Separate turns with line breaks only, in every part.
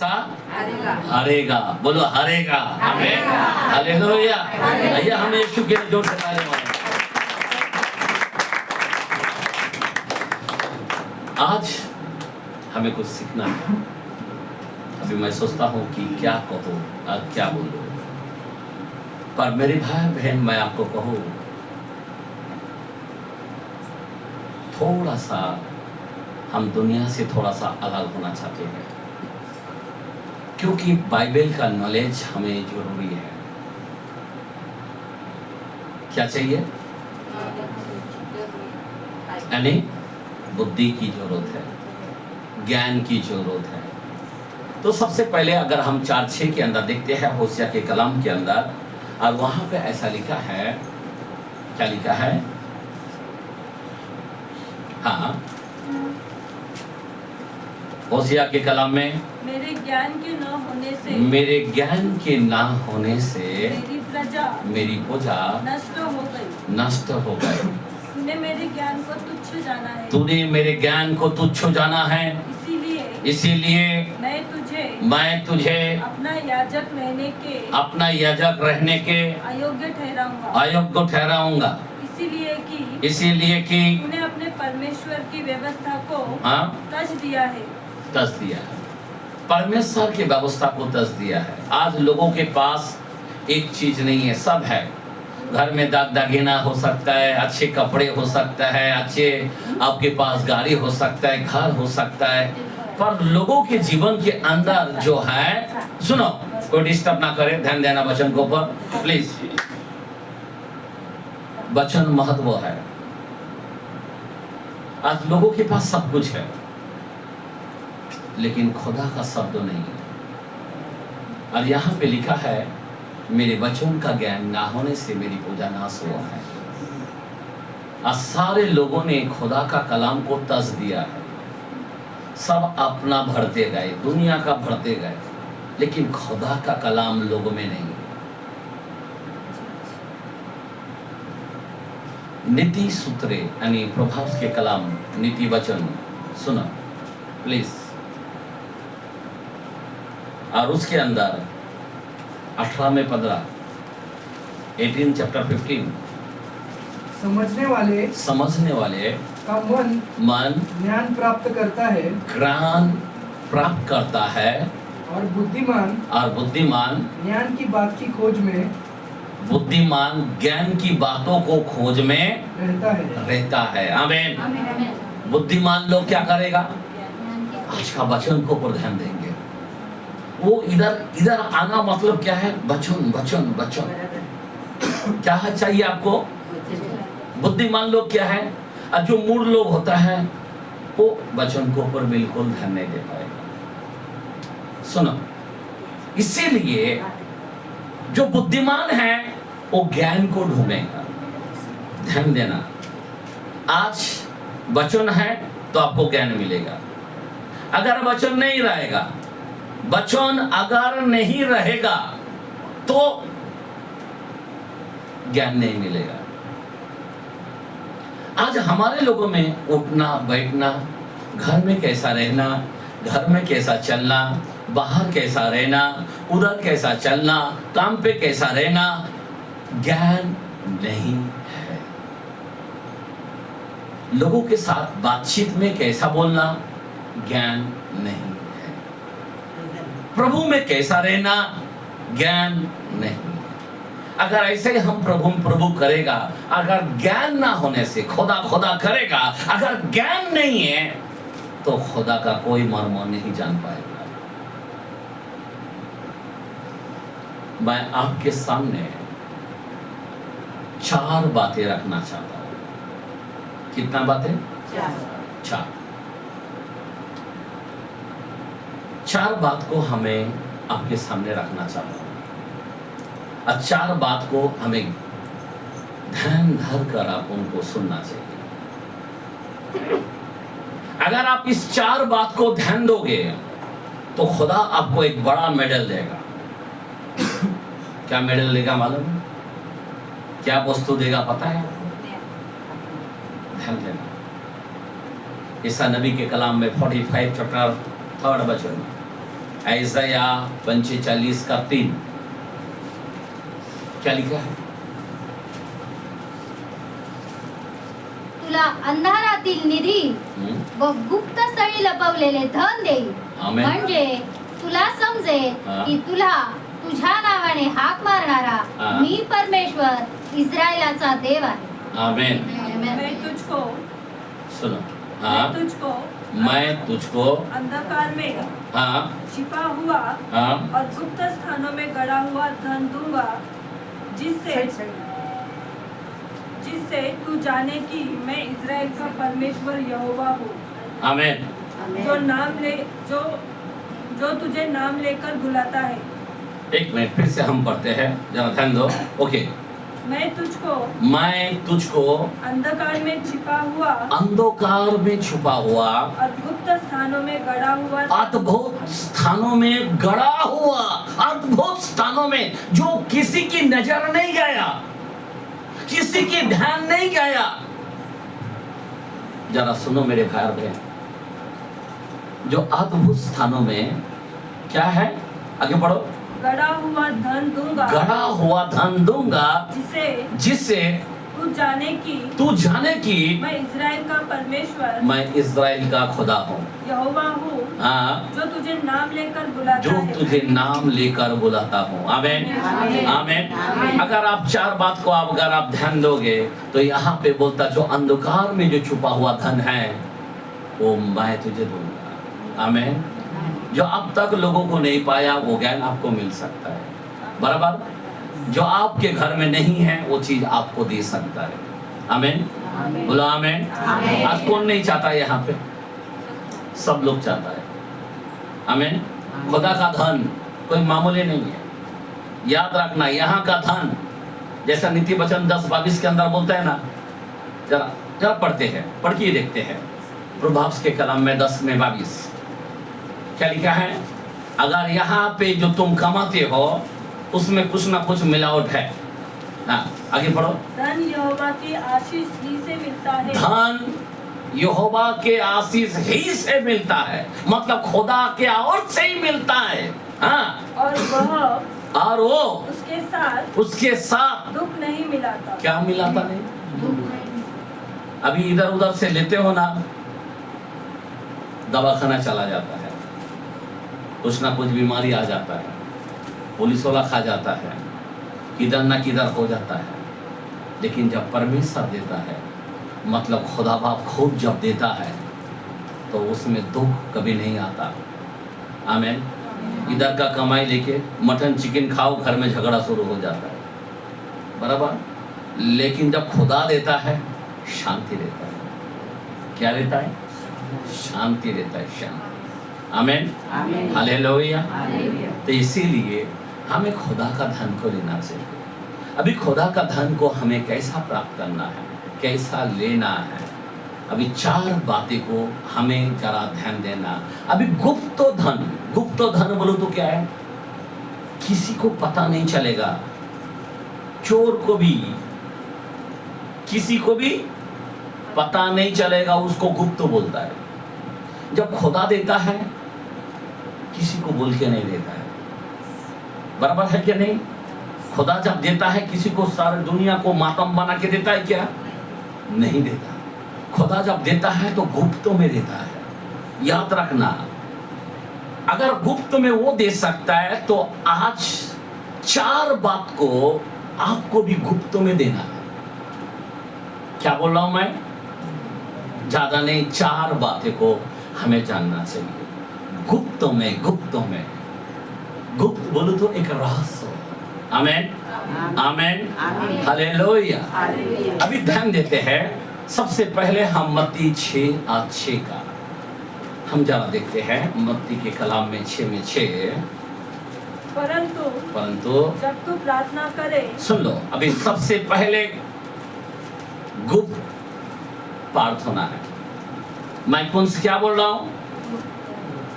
सा हरेगा। बोलो हरेगा। आमीन। हालेलुया। आइए हम यीशु के जोर से ताली मारें। आज हमें कुछ सीखना है। अभी मैं सोचता हूँ कि क्या कहूँ और क्या बोलूँ, पर मेरे भाई बहन मैं आपको कहूँ, थोड़ा सा हम दुनिया से थोड़ा सा अलग होना चाहते हैं, क्योंकि बाइबल का नॉलेज हमें जरूरी है। क्या चाहिए? यानी बुद्धि की जरूरत है, ज्ञान की जरूरत है। तो सबसे पहले अगर हम 4:6 के अंदर देखते हैं, होशिया के कलाम के अंदर, और वहां पे ऐसा लिखा है, क्या लिखा है? हाँ, होशिया के कलाम में
मेरे ज्ञान के न होने से मेरी प्रजा नष्ट हो गई। तूने मेरे ज्ञान को तुच्छ जाना है, इसीलिए मैं तुझे अपना याजक रहने के अयोग्य ठहराऊंगा। इसीलिए कि तूने अपने परमेश्वर की व्यवस्था को तज दिया है। परमेश्वर की व्यवस्था को तज दिया है। आज लोगों के पास एक चीज नहीं है, सब है। घर में दाग दागिना हो सकता है, अच्छे कपड़े हो सकता है, अच्छे आपके पास गाड़ी हो सकता है, घर हो सकता है, पर लोगों के जीवन के अंदर जो है, सुनो, कोई डिस्टर्ब ना करे, ध्यान देना वचन को ऊपर प्लीज। वचन महत्व है। आज लोगों के पास सब कुछ है, लेकिन खुदा का शब्द नहीं है। और यहाँ पे लिखा है, मेरे वचन का ज्ञान ना होने से मेरी पूजा नाश हुआ है। आज सारे लोगों ने खुदा का कलाम को तज दिया है, सब अपना भरते गए, दुनिया का भरते गए, लेकिन खुदा का कलाम लोगों में नहीं है। नीति सूत्रे यानी प्रभाव के कलाम, नीति वचन सुनो प्लीज। और उसके अंदर 18 में 15, 18 चैप्टर 15,
समझने वाले का
मन
ज्ञान प्राप्त करता है,
ज्ञान प्राप्त करता है,
और बुद्धिमान
ज्ञान
की बात की खोज में,
बुद्धिमान ज्ञान की बातों को खोज में रहता है। आमीन। बुद्धिमान लोग क्या करेगा? आज का वचन को पर ध्यान देंगे। वो इधर आना मतलब क्या है? वचन। क्या है चाहिए आपको? बुद्धिमान लोग क्या है? और जो मूढ़ लोग होता है, वो वचन को ऊपर बिल्कुल ध्यान नहीं दे पाएगा। सुनो, इसीलिए जो बुद्धिमान है वो ज्ञान को ढूंढेगा। ध्यान देना, आज वचन है तो आपको ज्ञान मिलेगा। अगर वचन नहीं रहेगा, वचन अगर नहीं रहेगा तो ज्ञान नहीं मिलेगा। आज हमारे लोगों में उठना बैठना, घर में कैसा रहना, घर में कैसा चलना, बाहर कैसा रहना, उधर कैसा चलना, काम पे कैसा रहना, ज्ञान नहीं है। लोगों के साथ बातचीत में कैसा बोलना, ज्ञान नहीं है। प्रभु में कैसा रहना, ज्ञान नहीं। अगर ऐसे हम प्रभु करेगा, अगर ज्ञान ना होने से खुदा करेगा, अगर ज्ञान नहीं है तो खुदा का कोई मर्म नहीं जान पाएगा। मैं आपके सामने 4 बातें रखना चाहता हूं। कितना बातें? 4 बात को हमें आपके सामने रखना चाहता हूं, और 4 बात को हमें ध्यान धर कर आप उनको सुनना चाहिए। अगर आप इस 4 बात को ध्यान दोगे तो खुदा आपको एक बड़ा मेडल देगा। क्या मेडल देगा मालूम है? क्या वस्तु देगा पता है? ध्यान देना। ईसा नबी के कलाम में 45 चैप्टर 3 वचन, ऐसाया 45 का 3 क्या लिखा है?
तुला अंधारातील निधी व गुप्त स्थळी लपवलेले धन देईल,
आमेन.
म्हणजे तुला समजेल
हा.
की तुला तुझ्या नावाने हाक मारणारा
हा.
मी परमेश्वर इस्रायलाचा देव आहे.
आमेन.
मैं तुझको
सुनो. हाँ, मैं तुझको
अंधकार में
हाँ
छिपा हुआ
हाँ
और गुप्त स्थानों में गड़ा हुआ धन दूंगा, जिससे जिससे तू जाने कि मैं इज़राइल का परमेश्वर यहोवा हूँ,
आमेन.
जो तुझे नाम लेकर बुलाता है.
एक मिनट फिर से हम पढ़ते हैं, जरा ध्यान दो. ओके.
मैं तुझको
अंधकार में छुपा हुआ
और गुप्त स्थानों में गड़ा हुआ
अद्भुत स्थानों में जो किसी की नजर नहीं गया, किसी की ध्यान नहीं गया. जरा सुनो मेरे भाई और बहन, जो अद्भुत स्थानों में क्या है, आगे बढ़ो.
गड़ा हुआ धन दूंगा,
जिससे तू जाने की
मैं इज़राइल का परमेश्वर,
मैं इज़राइल का खुदा हूँ,
यहोवा हूँ,
हाँ,
जो तुझे नाम लेकर बुलाता है.
आमेन.
आमेन.
आमेन. अगर आप 4 बात को अगर आप ध्यान दोगे तो यहाँ पे बोलता जो अंधकार में जो छुपा हुआ धन है वो मैं तुझे दूंगा. आमेन. जो अब तक लोगों को नहीं पाया वो ज्ञान आपको मिल सकता है, बराबर. जो आपके घर में नहीं है वो चीज आपको दे सकता है. आमेन. बोलो आमेन. आज कौन नहीं चाहता, यहाँ पे सब लोग चाहता है. आमेन. खुदा का धन कोई मामूली नहीं है. याद रखना, यहाँ का धन जैसा नीति वचन 10:22 के अंदर बोलता है ना, जरा पढ़ते हैं, पढ़ के देखते हैं. प्रभाव के कलम में 10:22 क्या लिखा है? अगर यहाँ पे जो तुम कमाते हो उसमें कुछ ना कुछ मिलावट है. हाँ, आगे पढ़ो.
धन यहोवा की आशीष ही से मिलता है.
धन यहोवा के आशीष ही से मिलता है, मतलब खुदा के और से ही मिलता है. हाँ, और वो उसके साथ
दुख नहीं मिलाता.
क्या मिलाता नहीं? अभी इधर उधर से लेते हो ना, दवाखाना चला जाता है, कुछ ना कुछ बीमारी आ जाता है, पुलिस वाला खा जाता है, किधर ना किधर हो जाता है. लेकिन जब परमेश्वर देता है, मतलब खुदा बाप खुद जब देता है तो उसमें दुख कभी नहीं आता. आमेन. इधर का कमाई लेके मटन चिकन खाओ, घर में झगड़ा शुरू हो जाता है, बराबर. लेकिन जब खुदा देता है शांति रहता है. क्या रहता है? शांति रहता है, शांति. आमेन. हालेलुया. तो इसीलिए हमें खुदा का धन को लेना चाहिए. अभी खुदा का धन को हमें कैसा प्राप्त करना है, कैसा लेना है, अभी 4 बातें को हमें जरा ध्यान देना. अभी गुप्त धन बोलो तो क्या है? किसी को पता नहीं चलेगा, चोर को भी, किसी को भी पता नहीं चलेगा, उसको गुप्त बोलता है. जब खुदा देता है किसी को बोल के नहीं देता है, बराबर है क्या नहीं? खुदा जब देता है किसी को सारी दुनिया को मातम बना के देता है क्या? नहीं देता. खुदा जब देता है तो गुप्त में देता है. याद रखना, अगर गुप्त में वो दे सकता है तो आज 4 बात को आपको भी गुप्त में देना है. क्या बोल रहा हूं मैं? ज्यादा नहीं, 4 बातें को हमें जानना चाहिए. गुप्त में गुप्त बोलो तो एक रहस्य. आमेन. आमेन. हालेलुया. अभी ध्यान देते हैं. सबसे पहले हम मत्ती 6:6 का हम जरा देखते हैं. मत्ती के कलाम में 6:6. परंतु
जब तू प्रार्थना करे,
सुन लो, अभी सबसे पहले गुप्त प्रार्थना है. मैं कौन से क्या बोल रहा हूं?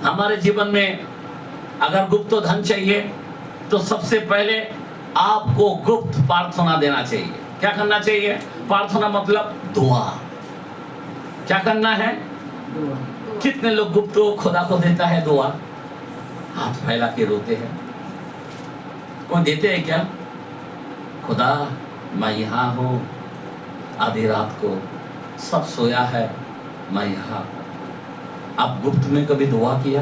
हमारे जीवन में अगर गुप्त धन चाहिए तो सबसे पहले आपको गुप्त प्रार्थना देना चाहिए. क्या करना चाहिए? प्रार्थना मतलब दुआ. क्या करना है? कितने लोग गुप्त खुदा को देता है दुआ? हाथ फैला के रोते हैं। कोई देते हैं क्या? खुदा मैं यहाँ हूँ, आधी रात को सब सोया है, मैं यहाँ। आप गुप्त में कभी दुआ किया?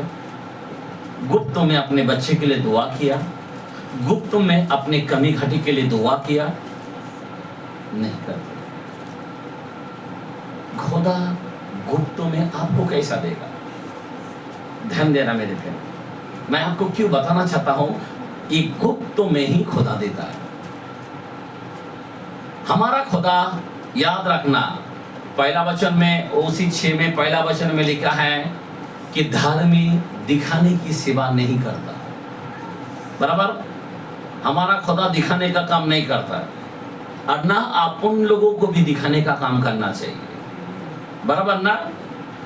गुप्त में अपने बच्चे के लिए दुआ किया? गुप्त में अपने कमी घटी के लिए दुआ किया? नहीं करते। खुदा गुप्त में आपको कैसा देगा? ध्यान देना मेरे फ्रेंड, मैं आपको क्यों बताना चाहता हूं, ये गुप्त में ही खुदा देता है। हमारा खुदा, याद रखना, पहला वचन में, उसी 6 में पहला वचन में लिखा है कि धार्मिक दिखाने की सेवा नहीं करता। बराबर, हमारा खुदा दिखाने का काम नहीं करता और ना आप उन लोगों को भी दिखाने का काम करना चाहिए। बराबर ना?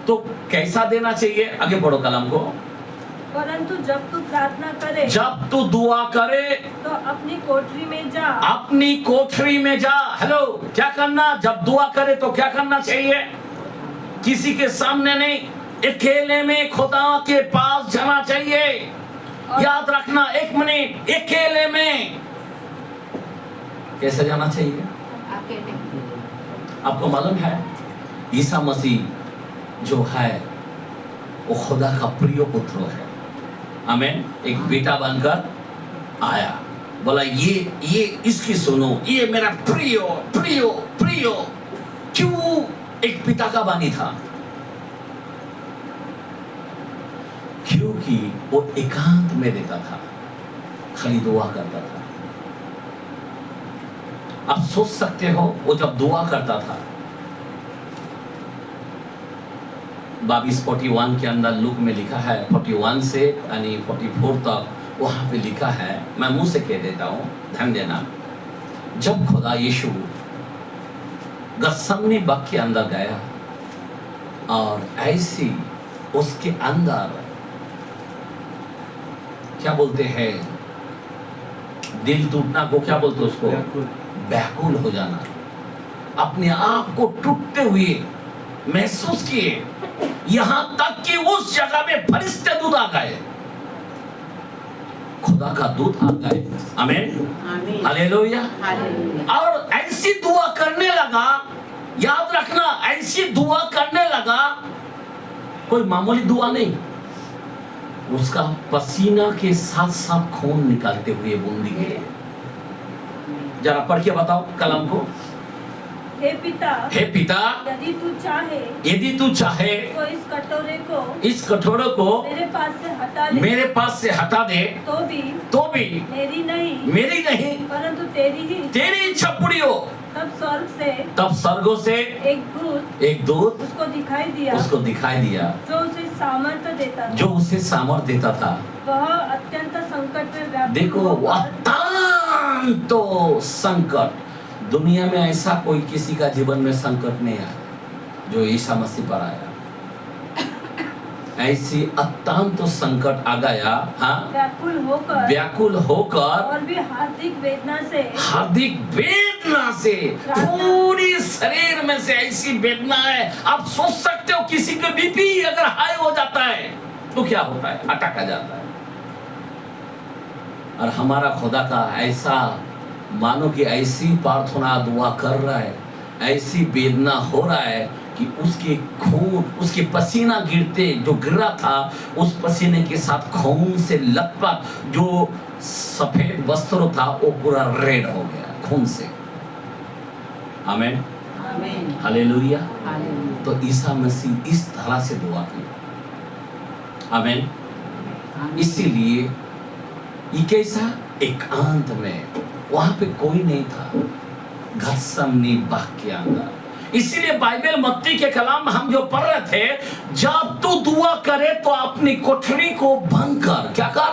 तो कैसा देना चाहिए? आगे पढ़ो कलम को।
परंतु जब तू प्रार्थना करे,
जब तू दुआ करे
तो अपनी कोठरी में जा।
अपनी कोठरी में जा। हेलो, क्या करना? जब दुआ करे तो क्या करना चाहिए? किसी के सामने नहीं, अकेले में खुदा के पास जाना चाहिए। याद रखना, 1 मिनट, अकेले में। कैसे जाना चाहिए? आपको मालूम है, ईसा मसीह जो है वो खुदा का प्रिय पुत्र है। आमीन। एक बेटा बनकर आया, बोला ये इसकी सुनो, ये मेरा प्रिय प्रिय प्रिय। क्यों? एक पिता का वाणी था, क्योंकि वो एकांत में रहता था, खाली दुआ करता था। आप सोच सकते हो, वो जब दुआ करता था, 22:41 के अंदर लूक में लिखा है, 41 से यानी 44 तक वहां पे लिखा है। मैं मुंह से कह देता हूं, ध्यान देना। जब खुदा यीशु गत्समनी बाग के अंदर गया और ऐसी उसके अंदर क्या बोलते हैं, दिल टूटना को क्या बोलते हैं उसको? व्याकुल हो जाना। अपने आप को टूटते हुए महसूस किए, यहां तक कि उस जगह में फरिश्ते दूत आ गए, खुदा का दूत आ गए। आमीन, हालेलुया। और ऐसी दुआ करने लगा, याद रखना, ऐसी दुआ करने लगा, कोई मामूली दुआ नहीं, उसका पसीना के साथ साथ खून निकालते हुए बूंदी गिरे। जरा पढ़ के बताओ कलम को।
हे पिता,
हे पिता,
यदि तू चाहे
तो
इस कटोरे को
मेरे पास से हटा दे, तो भी
मेरी
नहीं
परंतु
तेरी इच्छा पूरी हो। तब स्वर्गों से एक दूत
उसको दिखाई दिया जो उसे सामर्थ्य देता था। वह अत्यंत संकट में व्याकुल
देखो,
होकर
अत्यंत संकट, दुनिया में ऐसा कोई किसी का जीवन में संकट नहीं आया जो ईसा मसीह पर आया। ऐसी अत्यंत संकट आ गया, हाँ, व्याकुल होकर
और भी हार्दिक वेदना से
पूरी शरीर में से ऐसी वेदना है। आप सोच सकते हो, किसी का बीपी अगर हाई हो जाता है तो क्या होता है? अटक आ जाता है। और हमारा खुदा का ऐसा, मानो कि ऐसी प्रार्थना दुआ कर रहा है, ऐसी वेदना हो रहा है कि उसके खून, उसके पसीना गिरते जो गिरा था, उस पसीने के साथ खून से लथपथ जो सफेद वस्त्र था वो पूरा रेड हो गया खून से। आमीन, हालेलुया। तो ईसा मसीह इस तरह से दुआ की। आमीन। इसीलिए ये कैसा? एकांत में, वहां पे कोई नहीं था, गत्समनी बाग के अंदर। इसीलिए बाइबल मत्ती के कलाम हम जो पढ़ रहे थे, जब तू दुआ करे तो अपनी कोठरी को बंद कर। क्या कर?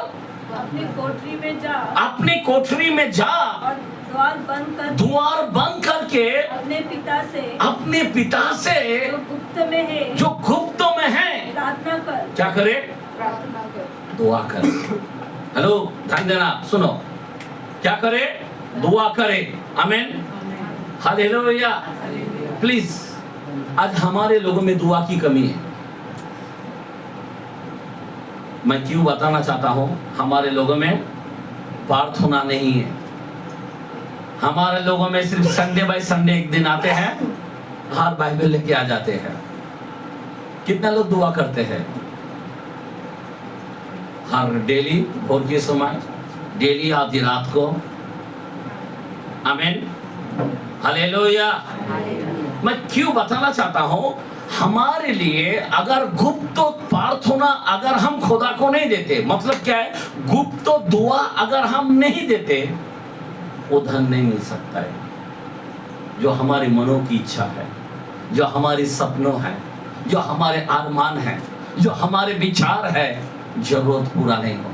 अपनी कोठरी में जा और द्वार बंद करके अपने पिता से जो गुप्त में है प्रार्थना कर।
क्या करे? दुआ करे। हेलो, ध्यान देना, सुनो, क्या करे? दुआ करे। आमीन, हालेलुया। प्लीज, आज हमारे लोगों में दुआ की कमी है। मैं क्यों बताना चाहता हूं, हमारे लोगों में प्रार्थना नहीं है। हमारे लोगों में सिर्फ संडे बाय संडे एक दिन आते हैं, हर बाइबल लेके आ जाते हैं। कितने लोग दुआ करते हैं हर डेली भोर के समय, डेली आधी रात को? आमीन, हालेलुया। मैं क्यों बताना चाहता हूं, हमारे लिए अगर गुप्त प्रार्थना अगर हम खुदा को नहीं देते, मतलब क्या है, गुप्त दुआ अगर हम नहीं देते, वो धन नहीं मिल सकता है। जो हमारे मनों की इच्छा है, जो हमारे सपनों है, जो हमारे अरमान है, जो हमारे विचार है, जरूरत पूरा नहीं हो